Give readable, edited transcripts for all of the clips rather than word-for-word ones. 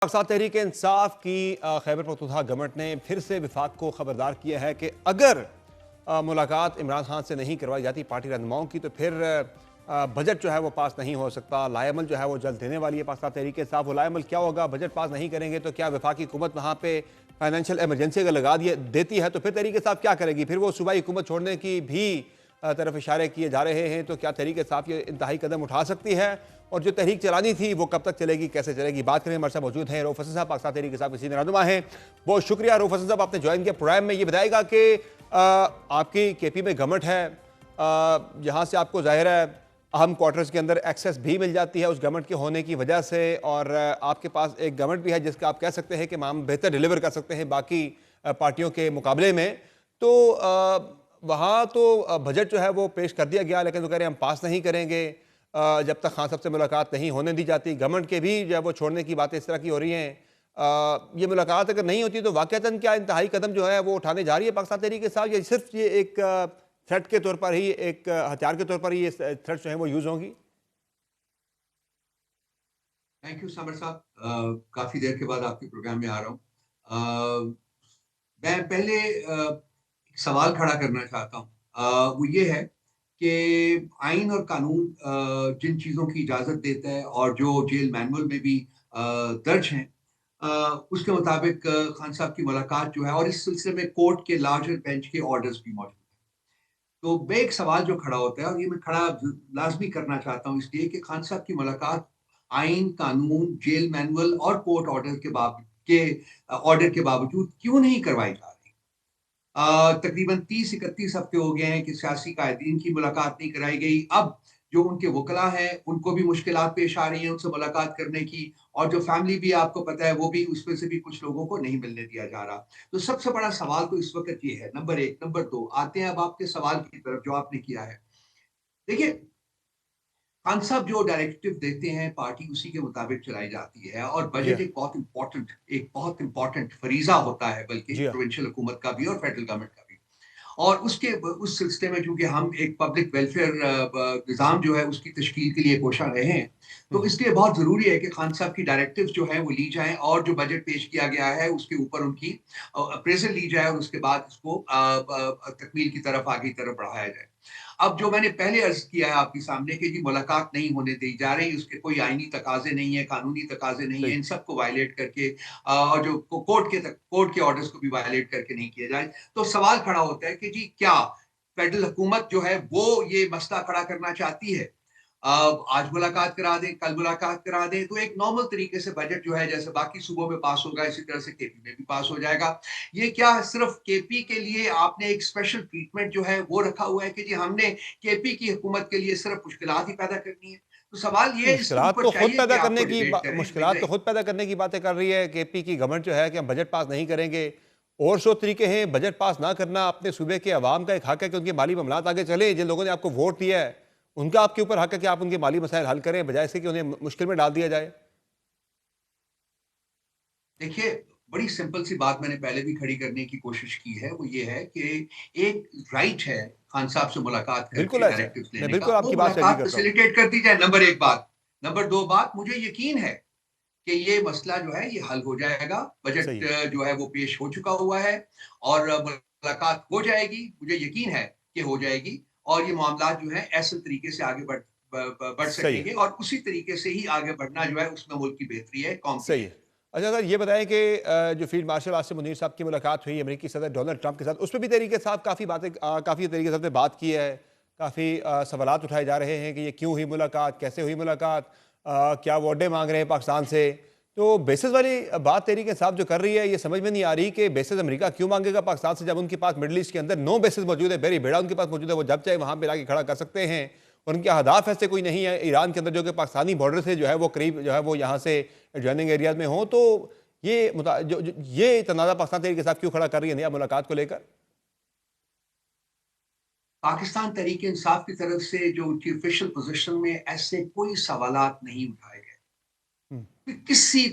पाकिस्तान तहरीक इंसाफ की खैबर पख्तूनख्वा गवर्नमेंट ने फिर से विफाक को खबरदार किया है कि अगर मुलाकात इमरान खान से नहीं करवाई जाती पार्टी रहनुमाओं की, तो फिर बजट जो है वो पास नहीं हो सकता। लाएमल जो है वो जल्द देने वाली है पाकिस्तान तहरीक इंसाफ। वो लाएमल क्या होगा? बजट पास नहीं करेंगे तो क्या वफाकी हुकूमत वहाँ पे फाइनेंशियल एमरजेंसी अगर लगा देती है तो फिर तहरीक इंसाफ क्या करेगी? फिर वो सूबाई हुकूमत छोड़ने की भी तरफ इशारे किए जा रहे हैं। तो क्या तहरीक इंसाफ ये इंतहाई कदम उठा सकती है? और जो तहरीक चलानी थी वो कब तक चलेगी, कैसे चलेगी? बात करें, हमारे साथ मौजूद हैं रऊफ हसन साहब, पाकिस्तान तहरीक इंसाफ के सीनियर रहनुमा हैं। बहुत शुक्रिया रऊफ हसन साहब, आपने ज्वाइन किया प्रोग्राम में। ये बताएगा कि आपकी केपी में गवर्नमेंट है, जहाँ से आपको जाहिर है अहम क्वार्टर्स के अंदर एक्सेस भी मिल जाती है उस गवर्नमेंट के होने की वजह से, और आपके पास एक गवर्नमेंट भी है जिसका आप कह सकते हैं कि हम बेहतर डिलीवर कर सकते हैं बाकी पार्टियों के मुकाबले में। तो वहाँ तो बजट जो है वो पेश कर दिया गया, लेकिन वो कह रहे हैं हम पास नहीं करेंगे जब तक खान साहब से मुलाकात नहीं होने दी जाती। गवर्नमेंट के भी जो है वो छोड़ने की बातें इस तरह की हो रही हैं। ये मुलाकात अगर नहीं होती तो वाकईतन क्या इंतहाई कदम जो है वो उठाने जा रही है पाकिस्तान तहरीक इंसाफ, या सिर्फ ये एक थ्रेट के तौर पर ही, एक हथियार के तौर पर ही ये थ्रेट जो है वो यूज होंगी? थैंक यू समर साहब, काफी देर के बाद आपके प्रोग्राम में आ रहा हूँ। मैं पहले एक सवाल खड़ा करना चाहता हूँ। वो ये है कि आइन और कानून जिन चीजों की इजाजत देता है और जो जेल मैनुअल में भी दर्ज हैं, अ, उसके मुताबिक खान साहब की मुलाकात जो है, और इस सिलसिले में कोर्ट के लार्जर बेंच के ऑर्डर्स भी मौजूद हैं। तो मैं एक सवाल जो खड़ा होता है, और ये मैं खड़ा लाजमी करना चाहता हूँ इसलिए कि खान साहब की मुलाकात आइन, कानून, जेल मैनुअल और कोर्ट ऑर्डर ऑर्डर के बावजूद क्यों नहीं करवाई जा रही। तकरीबन 30-31 हफ्ते हो गए हैं कि सियासी कायदीन की मुलाकात नहीं कराई गई। अब जो उनके वकला हैं, उनको भी मुश्किलात पेश आ रही हैं उनसे मुलाकात करने की, और जो फैमिली भी आपको पता है, वो भी उसमें से भी कुछ लोगों को नहीं मिलने दिया जा रहा। तो सबसे बड़ा सवाल तो इस वक़्त ये है, नंबर 1। नंबर 2, आते हैं अब आपके सवाल की तरफ जो आपने किया है। देखिए, खान साहब जो डायरेक्टिव देते हैं, पार्टी उसी के मुताबिक चलाई जाती है, और जी बजट हाँ। एक बहुत इम्पोर्टेंट फरीज़ा होता है, बल्कि जी हाँ। प्रोविंशियल हुकूमत का भी और फेडरल गवर्नमेंट का भी। और उस सिलसिले में चूंकि हम एक पब्लिक वेलफेयर निज़ाम जो है उसकी तश्कील के लिए कोशा रहे हैं, तो हम्म। इसलिए बहुत ज़रूरी है कि खान साहब की डायरेक्टिव्स जो हैं वो ली जाएँ, और जो बजट पेश किया गया है उसके ऊपर उनकी अप्रेज़ल ली जाए, और उसके बाद इसको तकमील की तरफ, आगे की तरफ बढ़ाया जाए। अब जो मैंने पहले अर्ज़ किया है आपके सामने कि जी मुलाकात नहीं होने दी जा रही, उसके कोई आईनी तकाज़े नहीं है, कानूनी तकाज़े नहीं है, सही। इन सबको वायलेट करके और जो कोर्ट के ऑर्डर्स को भी वायलेट करके नहीं किया जाए, तो सवाल खड़ा होता है कि जी क्या फेडरल हुकूमत जो है वो ये मसला खड़ा करना चाहती है? आज मुलाकात करा दें, कल मुलाकात करा दें, तो एक नॉर्मल तरीके से बजट जो है जैसे बाकी सूबों में पास होगा, इसी तरह से केपी में भी पास हो जाएगा। ये क्या सिर्फ केपी के लिए आपने एक स्पेशल ट्रीटमेंट जो है वो रखा हुआ है कि जी हमने केपी की हुकूमत के लिए सिर्फ मुश्किलात ही पैदा करनी है? तो सवाल ये इसके ऊपर चाहिए कि आपको डिबेट करें। मुश्किलात तो खुद पैदा करने की बातें कर रही है केपी की गवर्नमेंट जो है कि हम बजट पास नहीं करेंगे। और सौ तरीके हैं बजट पास ना करना। अपने सूबे के अवाम का एक हक है कि उनके माली मामलात आगे चले। जिन लोगों ने आपको वोट दिया है उनका आपके ऊपर हक है कि आप उनके माली मसाइल हल करें, बजाय से कि उन्हें मुश्किल में डाल दिया जाए। देखिए, बड़ी सिंपल सी बात मैंने पहले भी खड़ी करने की कोशिश की है, वो ये है कि एक राइट है खान साहब से मुलाकात करके बिल्कुल ऐसा है, डायरेक्टिव्स मैं लेने बिल्कुल का, वो आपकी बात से एग्री मुलाकात करता हूँ। फैसिलिटेट कर दी जाए, नंबर 1 बात। नंबर 2 बात, मुझे यकीन है कि ये मसला जो है ये हल हो जाएगा। सही बजट है। जो है वो पेश हो चुका हुआ है, और मुलाकात हो जाएगी, मुझे यकीन है कि हो जाएगी, और ये मामलात जो है ऐसे तरीके से आगे बढ़ सही है। सकेंगे, और उसी तरीके से ही आगे बढ़ना जो है उसमें मुल्क की बेहतरी है, कौम की सही है। बेहतरी। अच्छा सर, ये बताएं कि जो फील्ड मार्शल आसिम मुनीर साहब की मुलाकात हुई अमेरिकी सदर डोनाल्ड ट्रंप के साथ, उसमें भी तरीके साहब काफ़ी बातें, काफ़ी तरीके से बात की है। काफ़ी सवालात उठाए जा रहे हैं कि ये क्यों हुई मुलाकात, कैसे हुई मुलाकात, क्या वो अड्डे मांग रहे हैं पाकिस्तान से। तो बेसिस वाली बात तरीके साहब जो कर रही है, ये समझ में नहीं आ रही कि बेसिस अमेरिका क्यों मांगेगा पाकिस्तान से, जब उनके पास मिडल ईस्ट के अंदर 9 बेसिस मौजूद है, बेरी बेड़ा उनके पास मौजूद है, वो जब चाहे वहाँ पर लाके खड़ा कर सकते हैं। और उनके अहदाफ ऐसे कोई नहीं है ईरान के अंदर जो कि पाकिस्तानी बॉर्डर से जो है वो करीब जो है वो यहाँ से एडजॉइनिंग एरियाज में हो। तो ये तनाज़ा पाकिस्तान तहरीक इंसाफ क्यों खड़ा कर रही है नया मुलाकात को लेकर? पाकिस्तान तहरीक इंसाफ की तरफ से जो उनकी ऑफिशियल पोजीशन में ऐसे कोई सवालात नहीं उठाए गए, हम्म। किसी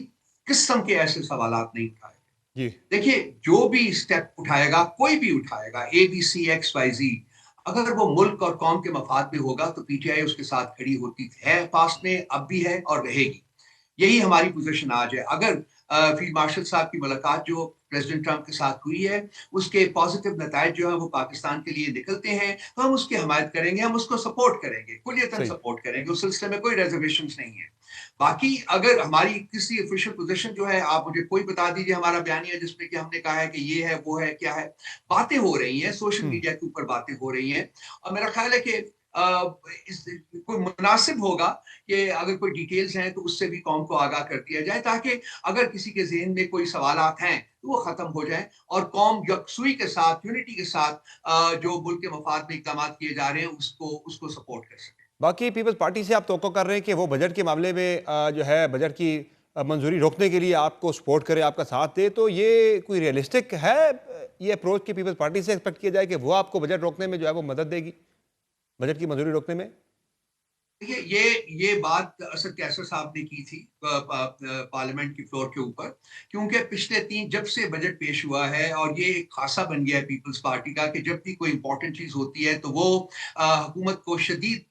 किस्म के ऐसे सवालात नहीं उठाए जी। गए। देखिए, जो भी स्टेप उठाएगा, कोई भी उठाएगा, ABC XYZ, अगर वो मुल्क और कौम के मफाद में होगा तो पीटीआई उसके साथ खड़ी होती है, पास में अब भी है और रहेगी। यही हमारी पोजीशन आज है। अगर फील्ड मार्शल साहब की मुलाकात जो प्रेसिडेंट ट्रंप के साथ हुई है, उसके पॉजिटिव नताइज जो है वो पाकिस्तान के लिए निकलते हैं, तो हम उसकी हमायत करेंगे, हम उसको सपोर्ट करेंगे, कुलियतन सही। सपोर्ट करेंगे, उस सिलसिले में कोई रिजर्वेशंस नहीं है। बाकी अगर हमारी किसी ऑफिशियल पोजीशन जो है, आप मुझे कोई बता दीजिए हमारा बयानिया जिसमें कि हमने कहा है कि ये है, वो है, क्या है। बातें हो रही हैं, सोशल हम्म। मीडिया के ऊपर बातें हो रही हैं और मेरा ख्याल है कि इस कोई मुनासिब होगा कि अगर कोई डिटेल्स हैं तो उससे भी कौम को आगाह कर दिया जाए, ताकि अगर किसी के ज़हन में कोई सवालात हैं, तो वो ख़त्म हो जाएँ और कौम यकसुई के साथ, यूनिटी के साथ जो मुल्क के मफाद में इक़दामात किए जा रहे हैं, उसको उसको सपोर्ट कर सके। बाकी पीपल्स पार्टी से आप तवक्को कर रहे हैं कि वो बजट के मामले में जो है बजट की मंजूरी रोकने के लिए आपको सपोर्ट करे, आपका साथ दे, तो ये कोई रियलिस्टिक है ये अप्रोच कि पीपल्स पार्टी से एक्सपेक्ट किया जाए कि वो आपको बजट रोकने में जो है वो मदद देगी, बजट की मंजूरी रोकने में? देखिए, ये बात असद कैसर साहब ने की थी पार्लियामेंट की फ्लोर के ऊपर, क्योंकि पिछले 3 जब से बजट पेश हुआ है और ये एक खासा बन गया है पीपल्स पार्टी का कि जब भी कोई इंपॉर्टेंट चीज़ होती है तो वो हुकूमत को शदीद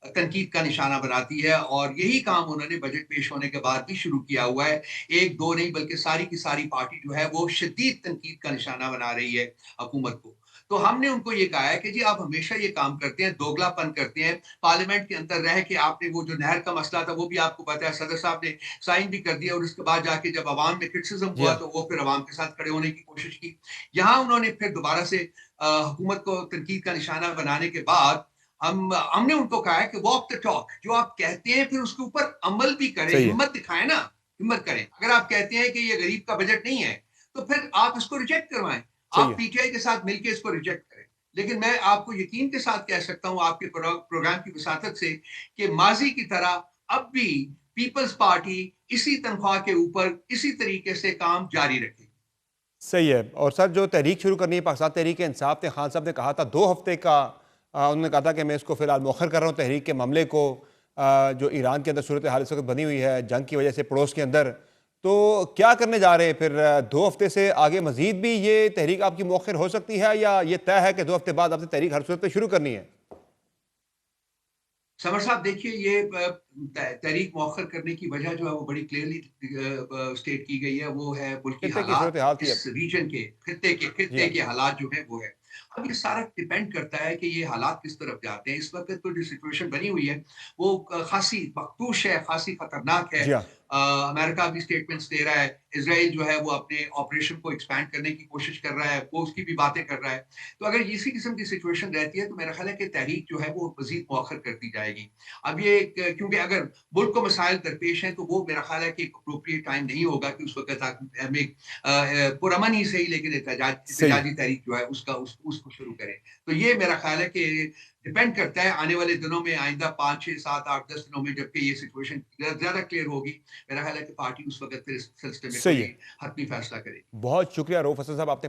तनकीद का निशाना बनाती है और यही काम उन्होंने बजट पेश होने के बाद भी शुरू किया हुआ है। 1-2 नहीं बल्कि सारी की सारी पार्टी जो है वो शदीद तनकीद का निशाना बना रही है हुकूमत को। तो हमने उनको ये कहा है कि जी आप हमेशा ये काम करते हैं, दोगलापन करते हैं, पार्लियामेंट के अंदर रह के आपने वो जो नहर का मसला था वो भी आपको पता है, सदर साहब ने साइन भी कर दिया और उसके बाद जाके जब अवाम में क्रिटिसिज्म जी हुआ हाँ। तो वो फिर अवाम के साथ खड़े होने की कोशिश की। यहाँ उन्होंने फिर दोबारा से हुकूमत को तनकीद का निशाना बनाने के बाद हमने उनको कहा है कि वॉक द टॉक, जो आप कहते हैं फिर उसके ऊपर अमल भी करें, सही है। हिम्मत दिखाएं ना, हिम्मत करें। अगर आप कहते हैं कि ये गरीब का बजट नहीं है, तो फिर आप इसको रिजेक्ट करवाएं। सही आप है। पीटीआई के साथ मिलकर इसको रिजेक्ट करें। लेकिन मैं आपको यकीन के साथ कह सकता हूँ आपके प्रोग्राम की वसातत से कि माजी की तरह अब भी पीपल्स पार्टी इसी तनख्वाह के ऊपर इसी तरीके से काम जारी रखेगी। सही है। और सर जो तहरीक शुरू करनी है पाकिस्तान तहरीक इंसाफ ने, खान साहब ने कहा था 2 हफ्ते का, उन्होंने कहा था कि मैं इसको फिलहाल मौखर कर रहा हूँ तहरीक के मामले को, जो ईरान के अंदर सूरत हाल इस वक्त बनी हुई है जंग की वजह से पड़ोस के अंदर, तो क्या करने जा रहे हैं फिर? 2 हफ्ते से आगे मजीद भी ये तहरीक आपकी मौखर हो सकती है, या ये तय है कि 2 हफ्ते बाद आपने तहरीक हर सूरत पर शुरू करनी है? समर साहब देखिए, ये तहरीक मौखर करने की वजह जो है वो बड़ी क्लियरली स्टेट की गई है, वो है मुल्की कितने की सूरत हालात, हाल थी इस अब? रीजन के जी खित्ते हाँ। के हालात जो है वो है। अब ये सारा डिपेंड करता है कि ये हालात किस तरफ जाते हैं। इस वक्त तो जो सिचुएशन बनी हुई है वो खासी मखदूश है, खासी खतरनाक है। जी हाँ। अमेरिका भी स्टेटमेंट्स दे रहा है, इसराइल जो है वो अपने ऑपरेशन को एक्सपैंड करने की कोशिश कर रहा है, वो उसकी भी बातें कर रहा है। तो अगर इसी किस्म की सिचुएशन रहती है तो मेरा ख्याल है कि तहरीक जो है वो मजीद मौखर कर दी जाएगी। अब ये क्योंकि अगर मुल्क को मसाइल दरपेश हैं तो वो मेरा ख्याल है कि एक अप्रोप्रिएट टाइम नहीं होगा कि उस वक़्त हम एक पुरअमन ही सही लेकिन सही है। एहतजाजी तहरीक जो है उसको शुरू करें। तो ये मेरा ख्याल है कि डिपेंड करता है आने वाले दिनों में, आइंदा 5, 6, 7, 8, 10 दिनों में जबकि ये सिचुएशन ज़्यादा क्लियर होगी, मेरा ख्याल है कि पार्टी उस वक़्त फिर इस सिलसिले में सही कोई है। हतमी फैसला करेगी। बहुत शुक्रिया रऊफ हसन साहब, आपने